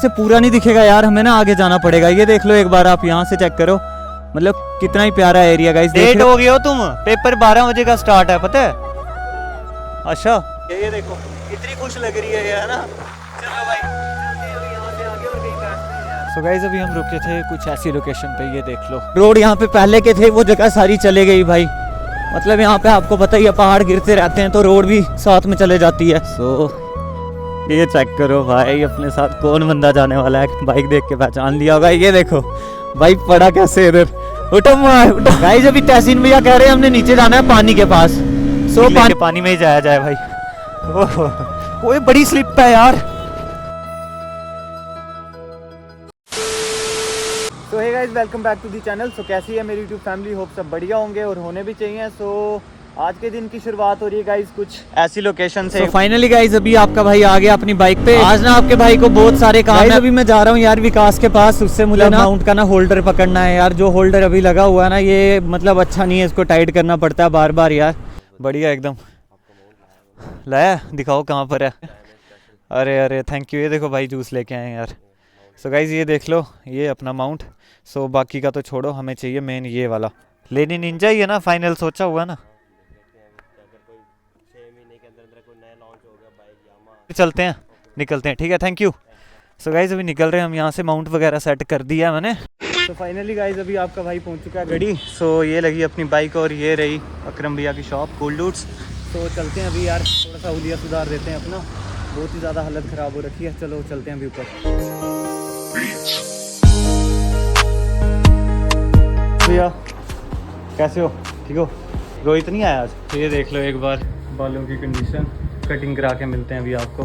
से पूरा नहीं दिखेगा यार, हमें ना आगे जाना पड़ेगा। ये देख लो एक बार आप यहाँ से चेक करो, मतलब कितना ही प्यारा एरिया गाइस। लेट हो गए हो तुम, पेपर 12 बजे का स्टार्ट है पता है। अच्छा ये देखो कितनी खुश लग रही है ये, है ना। चलो भाई यहाँ से आगे और कहीं बैठते हैं यार। सो गाइस अभी हम रुके थे कुछ ऐसी लोकेशन पे, ये देख लो रोड यहाँ पे पहले के थे वो जगह सारी चले गई भाई। मतलब यहाँ पे आपको पता ही है पहाड़ गिरते रहते हैं तो रोड भी साथ में चले जाती है। ये चेक करो भाई अपने साथ कौन बंदा जाने वाला है, बाइक देख के पहचान लिया होगा। ये देखो बाइक पड़ा कैसे इधर, उठो उठो। गाइस अभी तहसीन भैया कह रहे हैं हमने नीचे जाना है पानी के पास। पानी में ही जाया जाए भाई। ओहो कोई बड़ी स्लिप है यार। So hey guys welcome back to the channel. So कैसी है मेरी यूट्यूब फैमिली, होप सब बढ़िया होंगे और होने भी चाहिए। सो आज के दिन की शुरुआत हो रही है गाइस कुछ ऐसी लोकेशन से। फाइनली गाइस अभी आपका भाई आ गया अपनी बाइक पे। आज ना आपके भाई को बहुत सारे काम है। अभी मैं जा रहा हूँ यार विकास के पास, उससे मुझे ना माउंट का ना होल्डर पकड़ना है यार। जो होल्डर अभी लगा हुआ है ना ये मतलब अच्छा नहीं है, इसको टाइट करना पड़ता है बार बार यार। बढ़िया एकदम लाया, दिखाओ कहाँ पर है। अरे अरे थैंक यू। ये देखो भाई जूस लेके आए यार। सो गाइज ये देख लो ये अपना माउंट। सो बाकी का तो छोड़ो, हमें चाहिए मेन ये वाला। लेनी निंजा ही है ना फाइनल सोचा हुआ ना। चलते हैं निकलते हैं, ठीक है थैंक यू। सो गाइज अभी निकल रहे हैं हम यहाँ से, माउंट वगैरह सेट कर दिया है मैंने। तो फाइनली गाइज अभी आपका भाई पहुँच चुका है गड़ी। सो ये लगी अपनी बाइक और ये रही अकरम भैया की शॉप कूल डूड्स। तो चलते हैं अभी यार, थोड़ा सा उलिया सुधार देते हैं अपना, बहुत ही ज़्यादा हालत ख़राब हो रखी है। चलो चलते हैं अभी ऊपर। भैया कैसे हो, ठीक हो? रोहित नहीं आया आज। ये देख लो एक बार बालों की कंडीशन, कटिंग करा के मिलते हैं अभी आपको।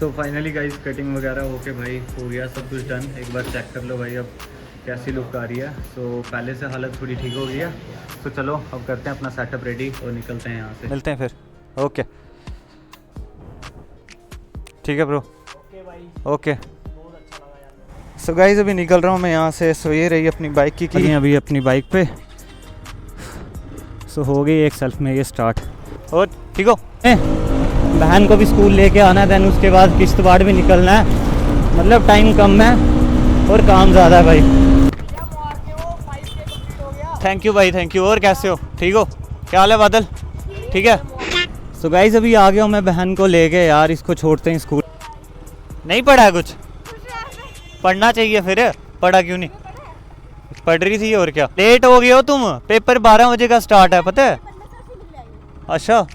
तो फाइनली गाइस कटिंग वगैरह होके भाई हो गया सब कुछ डन। एक बार चेक कर लो भाई अब कैसी लुक आ रही है। सो पहले से हालत थोड़ी ठीक हो गई है। तो चलो अब करते हैं अपना सेटअप रेडी और निकलते हैं यहाँ से। मिलते हैं फिर। ओके ठीक है ब्रो। ओके भाई ओके। सो गाइस अभी निकल रहा हूँ मैं यहाँ से। सो ये रही अपनी बाइक की अभी अपनी बाइक पे। सो हो गई एक सेल्फ में ये स्टार्ट। और ठीक हो? बहन को भी स्कूल लेके आना है, देन उसके बाद किश्तवाड़ भी निकलना है। मतलब टाइम कम है और काम ज़्यादा है भाई। थैंक यू भाई थैंक यू। और कैसे हो, ठीक हो? क्या हाल है बादल, ठीक है? सो गाइस अभी आ गया हूँ मैं बहन को लेके यार, इसको छोड़ते हैं स्कूल। नहीं पढ़ा है कुछ? पढ़ना चाहिए फिर, पढ़ा क्यों नहीं? पढ़ रही थी और क्या। लेट हो गए हो तुम, पेपर 12 बजे का स्टार्ट है पता है। अच्छा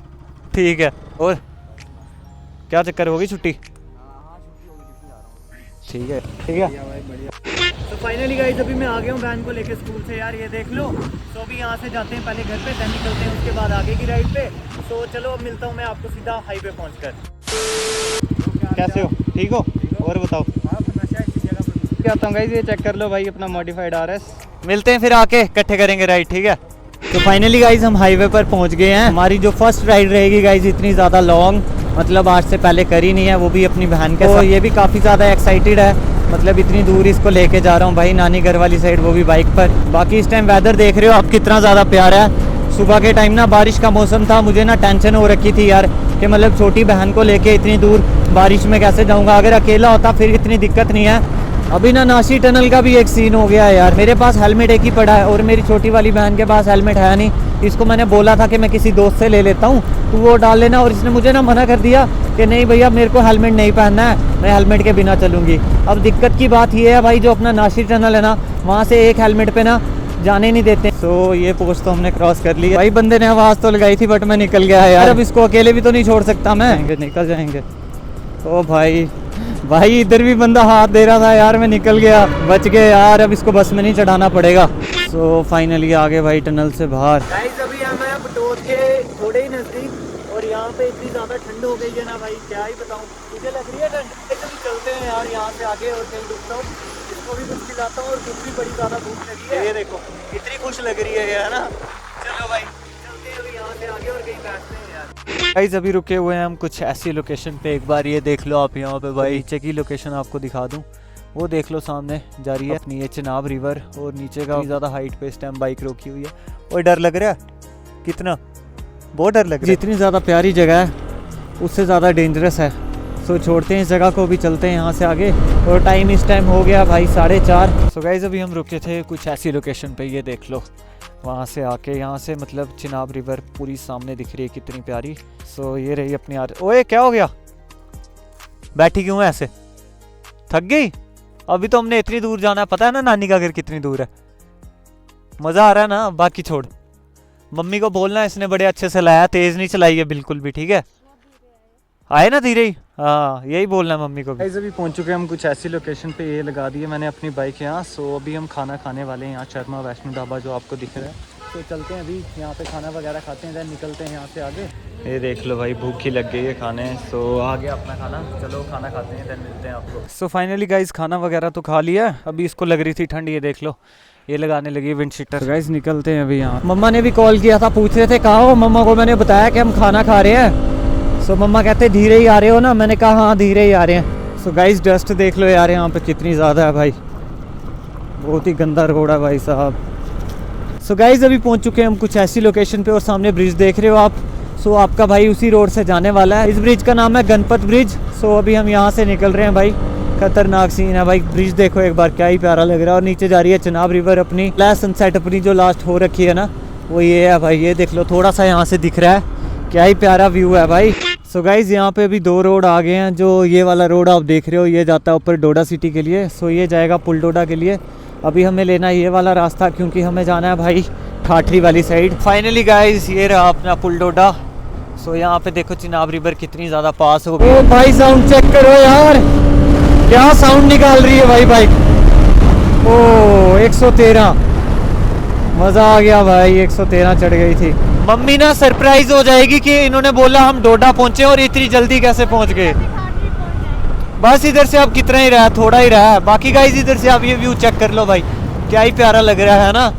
ठीक है। और क्या चक्कर, होगी छुट्टी? ठीक है ठीक है। तो फाइनली गाइस अभी मैं आ गया हूँ बहन को लेके स्कूल से यार, ये देख लो। तो अभी यहाँ से जाते हैं पहले घर पे, देन निकलते हैं उसके बाद आगे की राइड पे। तो चलो अब मिलता हूँ मैं आपको सीधा हाईवे पहुँचकर। कैसे हो, ठीक हो? और बताओ। क्या आता हूँ गाइस, ये चेक कर लो भाई अपना मॉडिफाइड RS। मिलते हैं फिर आके इकट्ठे करेंगे राइड, ठीक है? तो फाइनली गाइज हम हाईवे पर पहुंच गए हैं। हमारी जो फर्स्ट राइड रहेगी गाइज इतनी ज़्यादा लॉन्ग, मतलब आज से पहले करी नहीं है, वो भी अपनी बहन के साथ। ये भी काफ़ी ज़्यादा एक्साइटेड है, मतलब इतनी दूर इसको लेके जा रहा हूँ भाई नानी घर वाली साइड, वो भी बाइक पर। बाकी इस टाइम वेदर देख रहे हो आप कितना ज़्यादा प्यारा है। सुबह के टाइम ना बारिश का मौसम था, मुझे ना टेंशन हो रखी थी यार कि मतलब छोटी बहन को लेके इतनी दूर बारिश में कैसे जाऊँगा। अगर अकेला होता फिर इतनी दिक्कत नहीं है। अभी ना नाशी टनल का भी एक सीन हो गया है यार। मेरे पास हेलमेट एक ही पड़ा है और मेरी छोटी वाली बहन के पास हेलमेट है नहीं। इसको मैंने बोला था कि मैं किसी दोस्त से ले लेता हूँ तो वो डाल लेना, और इसने मुझे ना मना कर दिया कि नहीं भैया मेरे को हेलमेट नहीं पहनना है, मैं हेलमेट के बिना चलूँगी। अब दिक्कत की बात ये है भाई, जो अपना नाशी टनल है ना वहाँ से एक हेलमेट पे ना जाने नहीं देते। तो ये पोस्ट तो हमने क्रॉस कर ली है भाई। बंदे ने आवाज़ तो लगाई थी बट मैं निकल गया यार। अब इसको अकेले भी तो नहीं छोड़ सकता मैं, निकल जाएंगे। ओ भाई इधर भी बंदा हाथ दे रहा था यार, मैं निकल गया, बच गए यार। अब इसको बस में नहीं चढ़ाना पड़ेगा। सो फाइनली आ गए भाई टनल से बाहर। गाइस अभी हम हैं बटोत के थोड़े ही नज़दीक और यहाँ पे इतनी ज़्यादा ठंड हो गई है ना भाई, क्या ही बताऊँ। मुझे लग रही है ठंड। कभी चलते हैं यार यहाँ से आगे और कहीं रुकता हूँ, इसको भी कुछ खिलाता हूँ और खुद भी बड़ी ज़्यादा भूख लगी है। ये देखो कितनी खुश लग रही है ना। चलो भाई चलते हैं अभी यहाँ से आगे और कहीं बैठते हैं यार। गाइस अभी रुके हुए हैं हम कुछ ऐसी लोकेशन पे, एक बार ये देख लो आप यहाँ पे भाई। नीचे की लोकेशन आपको दिखा दूँ, वो देख लो सामने जा रही है अपनी ये चिनाब रिवर, और नीचे का ज़्यादा हाइट पे इस टाइम बाइक रोकी हुई है। और डर लग रहा है कितना, बहुत डर लग रहा है। जितनी ज़्यादा प्यारी जगह है उससे ज़्यादा डेंजरस है। सो छोड़ते हैं इस जगह को, भी चलते हैं यहाँ से आगे। और टाइम इस टाइम हो गया भाई 4:30। सो गाइस अभी हम रुके थे कुछ ऐसी लोकेशन पे, ये देख लो वहाँ से आके, यहाँ से मतलब चिनाब रिवर पूरी सामने दिख रही है कितनी प्यारी। सो ये रही अपनी ओए क्या हो गया, बैठी क्यों है ऐसे, थक गई? अभी तो हमने इतनी दूर जाना है, पता है ना नानी का घर कितनी दूर है। मज़ा आ रहा है ना? बाकी छोड़, मम्मी को बोलना इसने बड़े अच्छे से लाया, तेज़ नहीं चलाई है बिल्कुल भी, ठीक है? आए ना धीरे ही, हाँ यही बोलना है मम्मी को भी। अभी पहुंच चुके हैं हम कुछ ऐसी लोकेशन पे, ये लगा दी है मैंने अपनी बाइक यहाँ। सो अभी हम खाना खाने वाले हैं यहाँ, शर्मा वैष्णो ढाबा जो आपको दिख रहा है। तो चलते हैं अभी यहाँ पे खाना वगैरह खाते हैं, देन निकलते हैं यहाँ से आगे। ये देख लो भाई भूख ही लग गई है खाने। सो आ गया अपना खाना, चलो खाना खाते हैं देन मिलते हैं आपको। सो फाइनली गाइज खाना वगैरह तो खा लिया, अभी इसको लग रही थी ठंड, ये देख लो ये लगाने लगी विंड शीटर। गाइज निकलते हैं अभी यहाँ। मम्मा ने भी कॉल किया था, पूछ रहे थे कहाँ हो। मम्मा को मैंने बताया कि हम खाना खा रहे हैं। सो मम्मा कहते धीरे ही आ रहे हो ना, मैंने कहा हाँ धीरे ही आ रहे हैं। सो गाइज डस्ट देख लो यार यहाँ पे कितनी ज़्यादा है भाई, बहुत ही गंदा रोड है भाई साहब। सो गाइज अभी पहुँच चुके हैं हम कुछ ऐसी लोकेशन पे, और सामने ब्रिज देख रहे हो आप। सो आपका भाई उसी रोड से जाने वाला है। इस ब्रिज का नाम है गणपत ब्रिज। सो अभी हम यहाँ से निकल रहे हैं भाई, खतरनाक सीन है भाई। ब्रिज देखो एक बार, क्या ही प्यारा लग रहा है। और नीचे जा रही है चिनाब रिवर अपनी, लास्ट सनसेट अपनी जो लास्ट हो रखी है ना, वो ये है भाई। ये देख लो थोड़ा सा यहाँ से दिख रहा है, क्या ही प्यारा व्यू है भाई। सो गाइज यहाँ पे भी 2 रोड आ गए हैं। जो ये वाला रोड आप देख रहे हो ये जाता है ऊपर डोडा सिटी के लिए। सो ये जाएगा पुल डोडा के लिए। अभी हमें लेना है ये वाला रास्ता, क्योंकि हमें जाना है भाई ठाठरी वाली साइड। फाइनली गाइज ये रहा अपना पुल डोडा। सो यहाँ पे देखो चिनाब रिवर कितनी ज़्यादा पास हो गई। ओ भाई साउंड चेक करो यार, क्या साउंड निकाल रही है भाई बाइक। ओ 113, मज़ा आ गया भाई, 113 चढ़ गई थी। मम्मी ना सरप्राइज हो जाएगी कि इन्होंने बोला हम डोडा पहुंचे और इतनी जल्दी कैसे पहुंच गए। बस इधर से अब कितना ही रहा, थोड़ा ही रहा है। बाकी गाइस इधर से आप ये व्यू चेक कर लो भाई, क्या ही प्यारा लग रहा है ना।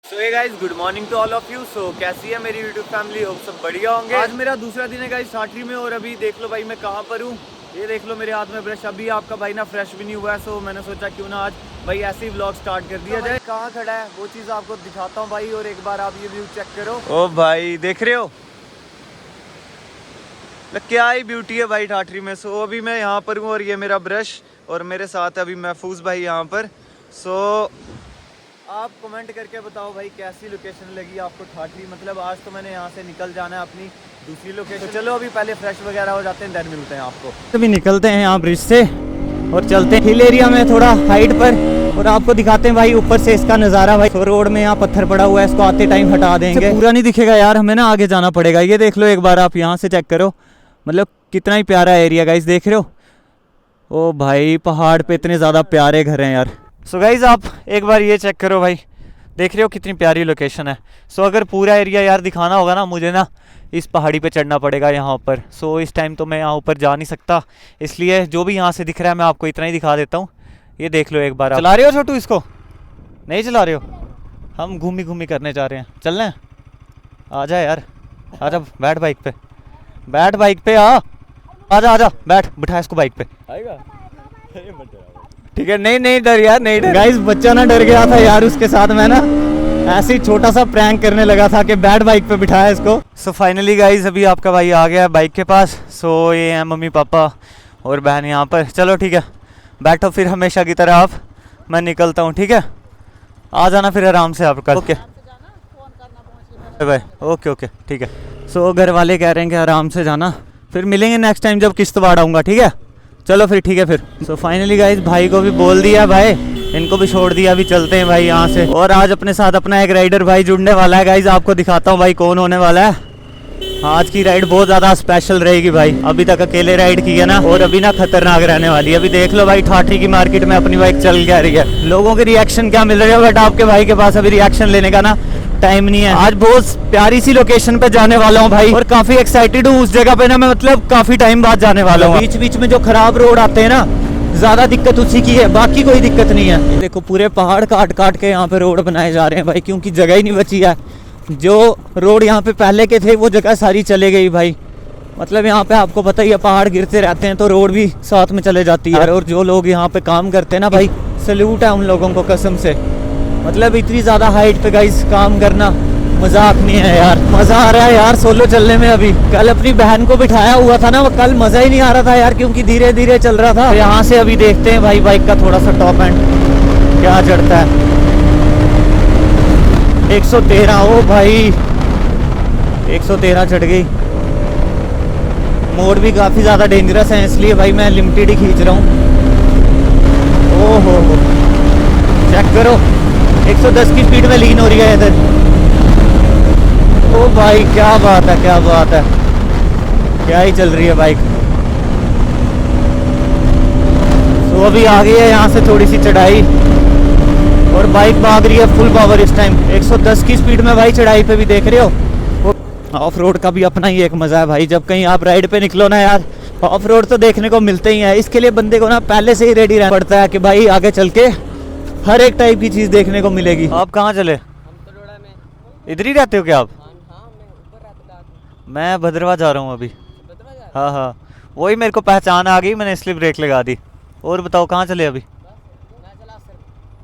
So hey guys, good morning to all of you. So कैसी है मेरी यूट्यूब फैमिली, होप सब बढ़िया होंगे। आज मेरा दूसरा दिन है गाइस ठाठरी में, और अभी देख लो भाई मैं कहाँ पर हूँ। ये देख लो मेरे हाथ में ब्रश, अभी आपका भाई ना फ्रेश भी नहीं हुआ है। सो मैंने सोचा क्यों ना आज भाई ऐसे ही व्लॉग स्टार्ट कर दिया जाए। कहाँ खड़ा है वो चीज़ आपको दिखाता हूँ भाई, और एक बार आप ये व्यू चेक करो। ओ भाई देख रहे हो क्या ही ब्यूटी है भाई ठाठरी में। सो अभी मैं यहाँ पर हूँ, और ये मेरा ब्रश, और मेरे साथ अभी महफूज भाई यहाँ पर। सो आप कमेंट करके बताओ भाई कैसी लोकेशन लगी आपको ठाठरी। मतलब आज तो मैंने यहाँ से निकल जाना है अपनी दूसरी लोकेशन। तो चलो अभी पहले फ्रेश वगैरह हो जाते हैं, देन मिलते हैं आपको। अभी निकलते हैं यहाँ ब्रिज से और चलते हैं हिल एरिया में थोड़ा हाइट पर, और आपको दिखाते हैं भाई ऊपर से इसका नज़ारा भाई। तो रोड में यहाँ पत्थर पड़ा हुआ है, इसको आते टाइम हटा देंगे, पूरा नहीं दिखेगा यार, हमें ना आगे जाना पड़ेगा। ये देख लो एक बार आप यहाँ से चेक करो, मतलब कितना ही प्यारा एरिया गाइस, देख रहे हो। ओ भाई पहाड़ पे इतने ज़्यादा प्यारे घर हैं यार। सो गाइस आप एक बार ये चेक करो भाई, देख रहे हो कितनी प्यारी लोकेशन है। सो अगर पूरा एरिया यार दिखाना होगा ना, मुझे ना इस पहाड़ी पे चढ़ना पड़ेगा यहाँ ऊपर। सो इस टाइम तो मैं यहाँ ऊपर जा नहीं सकता, इसलिए जो भी यहाँ से दिख रहा है मैं आपको इतना ही दिखा देता हूँ। ये देख लो एक बार। चला रहे हो छोटू इसको? नहीं चला रहे हो? हम घूमी घूमी करने जा रहे हैं, चलना है? आ जा यार, आ जा, बैठ बाइक पे, बैठ बाइक पे, आजा आजा, बैठ, बिठा इसको बाइक पे। आएगा? ठीक है, नहीं नहीं डर यार, नहीं डर। गाइस बच्चा ना डर गया था यार, उसके साथ मैं ना ऐसे ही छोटा सा प्रैंक करने लगा था कि बैठ बाइक पे बिठाया इसको। सो फाइनली गाइस अभी आपका भाई आ गया बाइक के पास। सो ये हैं मम्मी पापा और बहन यहाँ पर। चलो ठीक है, बैठो फिर हमेशा की तरह आप, मैं निकलता हूँ, ठीक है? आ जाना फिर आराम से आपका। ओके भाई, ओके ओके ठीक है। सो घर वाले कह रहे हैं कि आराम से जाना, फिर मिलेंगे नेक्स्ट टाइम जब किश्तवाड़ आऊँगा, ठीक है? चलो फिर ठीक है फिर। सो फाइनली गाइस भाई को भी बोल दिया भाई, इनको भी छोड़ दिया, अभी चलते हैं भाई यहाँ से। और आज अपने साथ अपना एक राइडर भाई जुड़ने वाला है गाइस, आपको दिखाता हूँ भाई कौन होने वाला है। आज की राइड बहुत ज़्यादा स्पेशल रहेगी भाई, अभी तक अकेले राइड की है ना, और अभी ना खतरनाक रहने वाली है। अभी देख लो भाई ठाठरी की मार्केट में अपनी बाइक चल क्या रही है, लोगों के रिएक्शन क्या मिल रहे हैं, बट आपके भाई के पास अभी रिएक्शन लेने का ना टाइम नहीं है। आज बहुत प्यारी सी लोकेशन पे जाने वाला हूँ भाई, और काफी एक्साइटेड हूँ उस जगह पे ना मैं, मतलब काफी टाइम बाद जाने वाला हूँ। बीच बीच में जो खराब रोड आते हैं ना, ज्यादा दिक्कत उसी की है, बाकी कोई दिक्कत नहीं है। देखो पूरे पहाड़ काट काट के यहाँ पे रोड बनाए जा रहे हैं भाई, क्योंकि जगह ही नहीं बची है। जो रोड यहाँ पे पहले के थे वो जगह सारी चले गई भाई, मतलब यहाँ पे आपको पता ही है पहाड़ गिरते रहते हैं तो रोड भी साथ में चले जाती है। और जो लोग यहाँ पे काम करते हैं ना भाई, सैल्यूट है उन लोगों को कसम से। मतलब इतनी ज़्यादा हाइट पे गाइस काम करना मजाक नहीं है यार। मज़ा आ रहा है यार सोलो चलने में। अभी कल अपनी बहन को बिठाया हुआ था ना, वो कल मज़ा ही नहीं आ रहा था यार, क्योंकि धीरे धीरे चल रहा था। यहाँ से अभी देखते हैं भाई बाइक का थोड़ा सा टॉप एंड क्या चढ़ता है। 113, ओ भाई 113 चढ़ गई। मोड़ भी काफ़ी ज़्यादा डेंजरस है, इसलिए भाई मैं लिमिटेड ही खींच रहा हूँ। ओहो चेक करो 110 की स्पीड में लीन हो रही है इधर। ओ भाई क्या बात है, क्या बात है, क्या ही चल रही है बाइक। तो अभी आ गई है यहाँ से थोड़ी सी चढ़ाई और बाइक भाग रही है फुल पावर इस टाइम 110 की स्पीड में भाई। चढ़ाई पे भी देख रहे हो। ऑफ रोड का भी अपना ही एक मज़ा है भाई। जब कहीं आप राइड पे निकलो ना यार, ऑफ रोड तो देखने को मिलते ही है। इसके लिए बंदे को ना पहले से ही रेडी रहना पड़ता है कि भाई आगे चल के हर एक टाइप की चीज़ देखने को मिलेगी। आप कहाँ चले? इधर ही रहते हो क्या आप? मैं भद्रवा जा रहा हूँ अभी। हाँ हाँ, वही मेरे को पहचान आ गई, मैंने इसलिए ब्रेक लगा दी। और बताओ कहाँ चले अभी?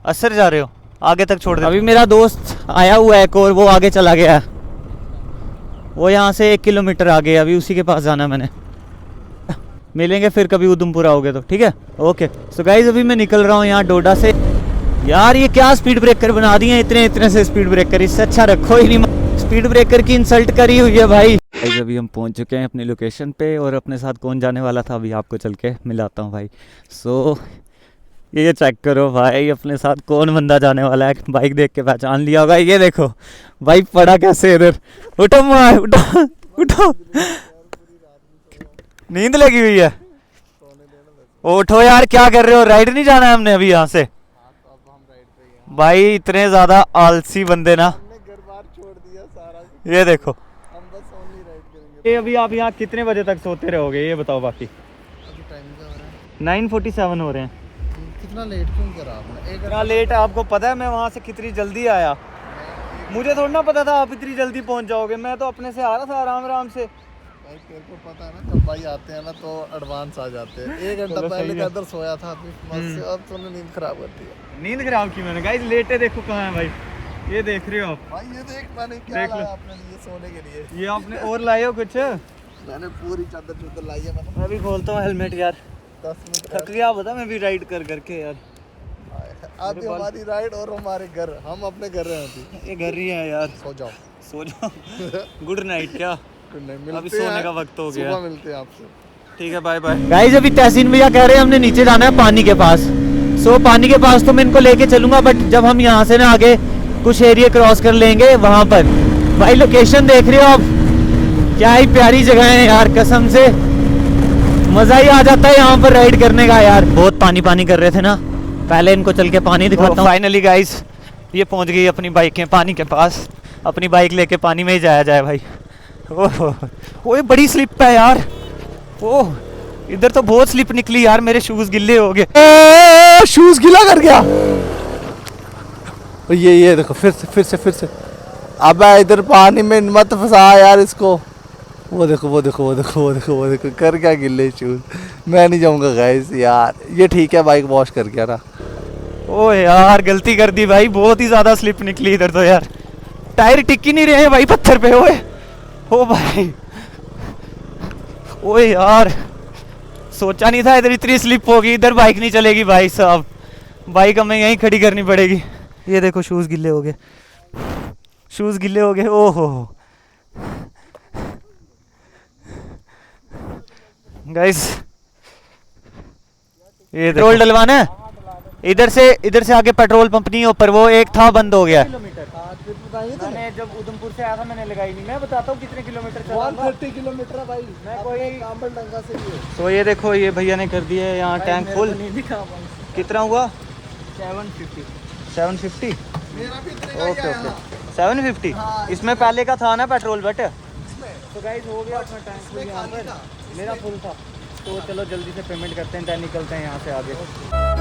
असर जा रहे हो? आगे तक छोड़ दे। अभी मेरा दोस्त आया हुआ है एक और, वो आगे चला गया है। वो यहाँ से 1 किलोमीटर आगे, अभी उसी के पास जाना है मैंने। मिलेंगे फिर कभी उधमपुर आओगे तो, ठीक है? ओके। सो गाइस अभी मैं निकल रहा हूँ यहाँ डोडा से। यार ये क्या स्पीड ब्रेकर बना दिए हैं, इतने इतने से स्पीड ब्रेकर। इससे अच्छा रखो ही नहीं, स्पीड ब्रेकर की इंसल्ट करी हुई है भाई। अभी हम पहुंच चुके हैं अपनी लोकेशन पे और अपने साथ कौन जाने वाला था अभी आपको चल के मिलाता हूं भाई। सो ये चेक करो भाई अपने साथ कौन बंदा जाने वाला है। बाइक देख के पहचान लिया होगा। ये देखो भाई पड़ा कैसे इधर। उठो माँ उठो उठो, नींद लगी हुई है। उठो यार, क्या कर रहे हो? राइड नहीं जाना है हमने अभी यहाँ से। भाई इतने ज्यादा आलसी बंदे ना, घर बार छोड़ दिया सारा। ये देखो हम बस ओनली राइड करेंगे। ये अभी आप यहाँ कितने बजे तक सोते रहोगे ये बताओ? बाकी अभी टाइम क्या हो रहा है? 9:47 हो रहे हैं। कितना लेट क्यों करा आपने? इतना लेट है आपको पता है मैं वहाँ से कितनी जल्दी आया? मुझे थोड़ा ना पता था आप इतनी जल्दी पहुँच जाओगे। मैं तो अपने से आ रहा था आराम आराम से। भाई तेरे को पता है ना, जब भाई आते हैं ना तो एडवांस आ जाते हैं। 1 घंटा पहले के अंदर सोया था अब तुमने नींद खराब कर दी है। नींद खराब की मैंने? गाइस लेटे देखो कहाँ है भाई, ये देख रहे हो आप भाई? ये देख मैंने क्या लाया आपने लिए सोने के लिए। ये आपने और लाए हो कुछ? मैंने पूरी चादर लाई है। मैं भी खोलता हूँ हेलमेट यार। 10 मिनट थक गया बता मैं भी राइड कर करके यार। आप हमारी राइड और हमारे घर, हम अपने घर रहे हैं। ये घर ही है यार। सो जाओ सो जाओ। Good night. क्या अभी सोने का वक्त हो गया। मिलते हैं आपसे, ठीक है बाय बाय। गाइस अभी तहसीन भैया कह रहे हैं हमने नीचे जाना है पानी के पास। सो पानी के पास तो मैं इनको लेके चलूंगा, बट जब हम यहाँ से ना आगे कुछ एरिया क्रॉस कर लेंगे वहां पर। भाई लोकेशन देख रहे हो आप, क्या ही प्यारी जगह है यार, कसम से मजा ही आ जाता है यहाँ पर राइड करने का यार। बहुत पानी पानी कर रहे थे ना, पहले इनको चल के पानी दिखाता हूँ। फाइनली गाइस ये पहुंच गई अपनी बाइकें पानी के पास। अपनी बाइक लेके पानी में ही जाया जाए भाई। ओह बड़ी स्लिप है यार। ओह इधर तो बहुत स्लिप निकली यार, मेरे शूज गिल्ले हो गए। शूज गिला कर गया। ये देखो फिर से। अब इधर पानी में मत फंसा यार इसको। वो देखो कर क्या गिल्ले शूज। मैं नहीं जाऊंगा गाइस यार। ये ठीक है बाइक वॉश कर गया ना। ओ यार गलती कर दी भाई, बहुत ही ज्यादा स्लिप निकली इधर तो यार। टायर टिक ही नहीं रहे हैं भाई पत्थर पे। ओए ओ भाई ओए यार, सोचा नहीं था इधर इतनी स्लिप होगी। इधर बाइक नहीं चलेगी भाई साहब, बाइक हमें यहीं खड़ी करनी पड़ेगी। ये देखो शूज गिल्ले हो गए, शूज गिल्ले हो गए। ओहो गाइस ये पेट्रोल डलवाना है। इधर से आगे पेट्रोल पंप नहीं ऊपर, वो एक था बंद हो गया। मैंने जब उधमपुर से आया था मैंने लगाई नहीं। मैं बताता हूँ कितने किलोमीटर चला। 130 किलोमीटर है भाई। मैं कोई कांबलडंगा से भी। तो ये देखो ये भैया ने कर दिया यहाँ टैंक फुल। कितना हुआ? 750। ओके 750। इसमें पहले का था ना पेट्रोल बट। तो गाइस हो गया अपना टैंक फुल यहाँ पर, मेरा फुल था। तो चलो जल्दी से पेमेंट करते हैं, निकलते हैं यहाँ से आगे।